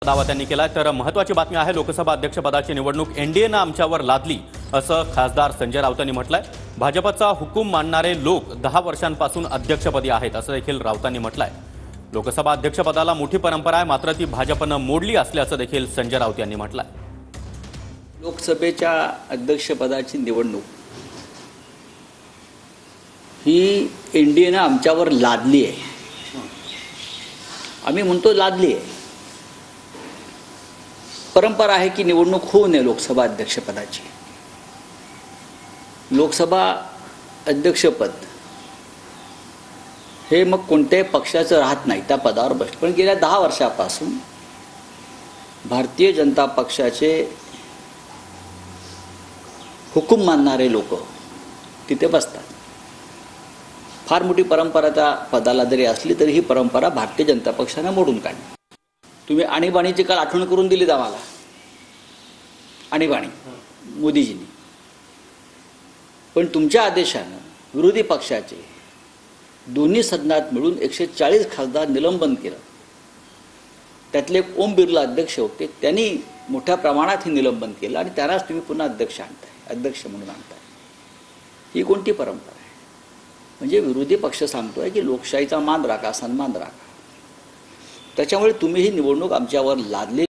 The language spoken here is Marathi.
दावा त्यांनी केलाय। तर महत्त्वाची बातमी आहे, लोकसभा अध्यक्षपदाची निवडणूक एनडीएनं आमच्यावर लादली असं खासदार संजय राऊतांनी म्हटलंय। भाजपचा हुकूम मानणारे लोक 10 वर्षांपासून अध्यक्षपदी आहेत असं देखील राऊतांनी म्हटलंय। लोकसभा अध्यक्षपदाला मोठी परंपरा आहे, मात्र ती भाजपनं मोडली असल्याचं देखील संजय राऊत यांनी म्हटलंय। लोकसभेच्या अध्यक्षपदाची निवडणूक ही एनडीएनं आमच्यावर लादली आहे। आम्ही म्हणतो लादली आहे। परंपरा आहे की निवडणूक होऊ नये लोकसभा अध्यक्षपदाची। लोकसभा अध्यक्षपद हे मग कोणत्याही पक्षाचं राहत नाही, त्या पदावर बसतं। पण गेल्या 10 वर्षापासून भारतीय जनता पक्षाचे हुकूम मानणारे लोक तिथे बसतात। फार मोठी परंपरा त्या पदाला जरी असली तरी ही परंपरा भारतीय जनता पक्षाने मोडून काढली। तुम्ही आणीबाणीची काल आठवण करून दिलीत आम्हाला। आणीबाणी मोदीजींनी, पण तुमच्या आदेशानं विरोधी पक्षाचे दोन्ही सदनात मिळून 140 खासदार निलंबन केलं। त्यातले एक ओम बिर्ला अध्यक्ष होते, त्यांनी मोठ्या प्रमाणात हे निलंबन केलं आणि त्यांनाच तुम्ही पुन्हा अध्यक्ष म्हणून आणताय। ही कोणती परंपरा आहे? म्हणजे विरोधी पक्ष सांगतोय की लोकशाहीचा मान राखा, सन्मान राखा। त्याच्यामुळे तुम्ही ही निवडणूक आमच्यावर लादली।